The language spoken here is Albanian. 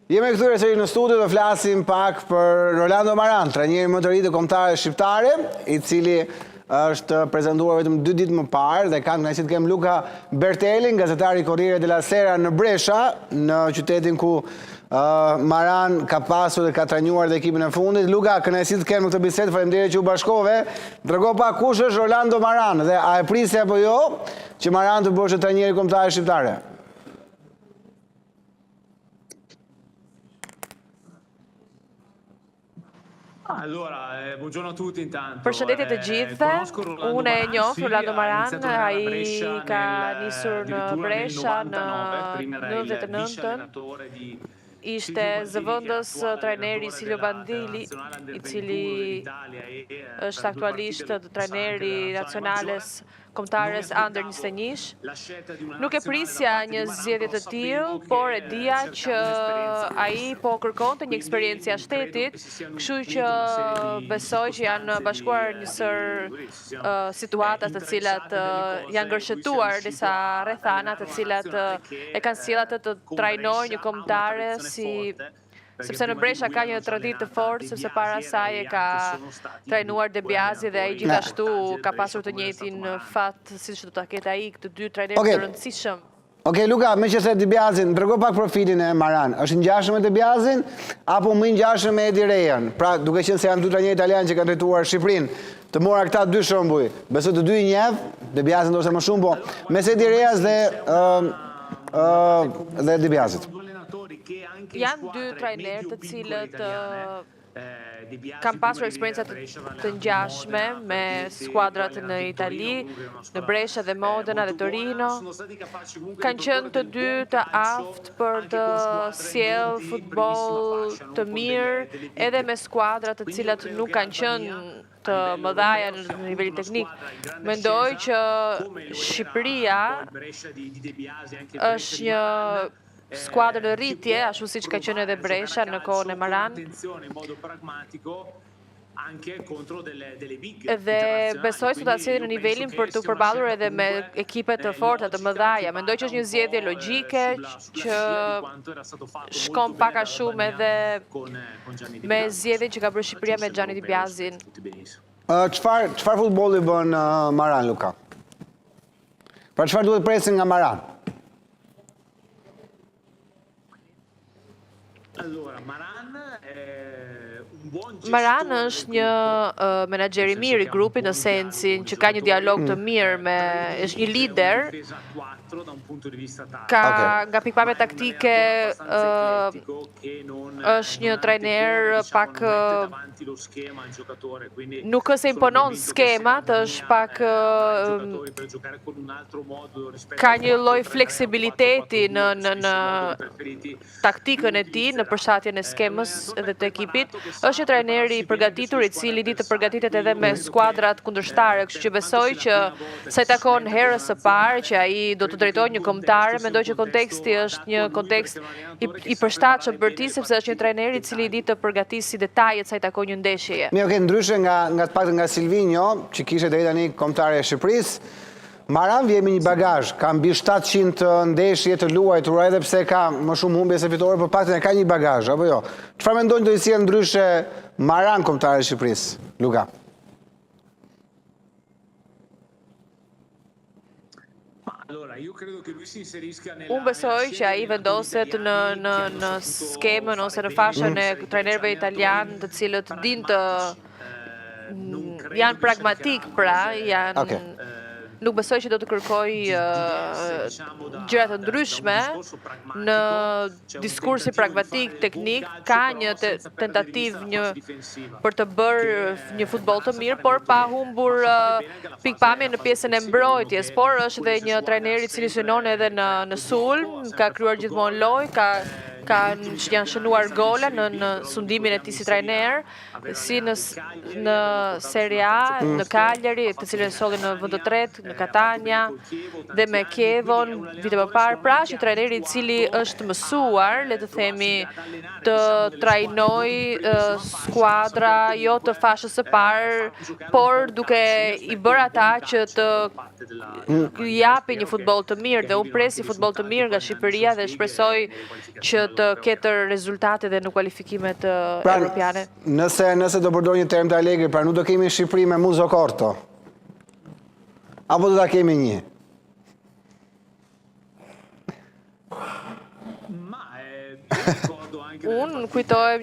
Jemi kthyer sërish në studio dhe flasim pak për Rolando Maran, trajneri më të ri të kombëtarëve shqiptare, I cili është prezentuar vetëm 2 ditë më parë dhe kanë kënaqësi të kem Luka Bertelin, gazetari I Corriere della Sera në Brescia, në qytetin ku Maran ka pasur dhe ka trajnuar dhe ekipin e fundit. Luka, kënaqësi të kem në këtë bisedë, faleminderit që u bashkove. Trego pak kush është Rolando Maran dhe a e prisje apo jo që Maran të bëhet trajneri I kombëtarëve shqiptare? Allora, buongiorno a tutti intanto. Përshëndetje të gjithëve. Unë e njoh Rolando Maran, ai ka nisur në Brescia në 99-ën. Ishte zëvendës trajneri Silvio Bandili, I cili është aktualisht trajneri nacionales kombëtares under 21. Nuk e prisja një zgjedhje të tillë, por e dija që ai po kërkonte një eksperiencë jashtë shtetit, kështu që besoj që janë bashkuar një sër situata të cilat janë ngërshëtuar disa rrethana të cilat e kanë sjellë atë të trajnojë një kombëtare sepse në Brescia ka një traditë të fortë, sepse para saj e ka trajnuar De Biasi dhe ai gjithashtu ka pasur të njëjtin fat siç do ta ketë ai, këto 2 trajnerë të rëndësishëm. Okej, Luka, me që se De Biasin, tërgo pak profilin e Maran. Është ngjashëm me De Biasin apo më ngjashëm me Edi Rejan? Pra, duke qenë se janë 2 trajnerë italianë që kanë drejtuar Shqipërinë, të mora këta 2 shembuj. Besoj të 2 I njeh, De Biasin ndoshta më shumë, po mes Edi Rejas dhe De Biasit. Janë 2 trajnerë të cilët kanë pasur eksperjenca të ngjashme me skuadrat në Itali, në Brescia dhe Modena dhe Torino. Kanë qenë të 2 të aftë për të sjellë futboll të mirë edhe me skuadra të cilat nuk kanë qenë të mëdhaja në nivel teknik. Mendoj që Shqipëria është një skuadrë në rritje, ashtu siç ka qenë edhe Brescia në kohën e Maran. Dhe besoj se ta sjellin në nivelin për të përballur edhe me ekipe të forta të mëdhaja. Mendoj që është një zgjedhje logjike që shkon pak a shumë edhe me zgjedhjen që ka bërë Shqipëria me Gianni Di Biasin. Çfarë futbolli bën Maran, Luka? Pra çfarë duhet presin nga Maran? Maran është një menaxher I mirë I grupit, në sensin që ka një dialog të mirë është një lider, ka nga pikpamja taktike është një trajner pak nuk se imponon skemat, është pak ka një lloj fleksibiliteti në taktikën e tij, në përshtatjen e skemës dhe të ekipit. Është një trajner I përgatitur I cili di të përgatitet edhe me skuadrat kundërshtare, kështu që besoj që sa I takon herës së parë që ai do të drejtojë një kombëtare, mendoj që konteksti është një kontekst I përshtatshëm për ti, sepse është një trajner I cili di të përgatisë detajet sa I takon një ndeshjeje. Mirë, ndryshe nga të paktën nga Silvinho, që kishte deri tani kombëtare e Shqipërisë, Maran vjen me një bagazh, ka mbi 700 ndeshje të luajtura, edhe pse ka më shumë humbje se fitore, por paktën ka një bagazh, apo jo? Çfarë mendojnë do të sjellë ndryshe Maran kombëtare e Shqipërisë, Luka? Unë besoj që ai vendoset në skemën ose në fashën e trajnerëve italianë, të cilët dinë të janë pragmatik, pra janë nuk besoj që do të kërkoj gjëra të ndryshme në diskursi pragmatik, teknik, ka një tentativë për të bërë një futboll të mirë, por pa humbur pikpamjen në pjesën e mbrojtjes, por është edhe një trajner I cili synon edhe në sulm, ka krijuar gjithmonë lojë, janë shënuar gola në sundimin e tij si trajner, si në Serie A, në Cagliari, të cilën solli në vend të tretë, në Catania dhe me Kievon vite më parë. Pra, një trajner I cili është mësuar, le të themi, të trajnojë skuadra jo të fashës së parë, por duke I bërë ata që të japi një futboll të mirë, dhe unë presi futboll të mirë nga Shqipëria dhe shpresoj që të ketë rezultate dhe në kualifikimet europiane. Nëse do përdor një term të Allegri, pra nuk do kemi në Shqipëri me Muzo Korto? Apo do ta kemi një? Unë kujtohem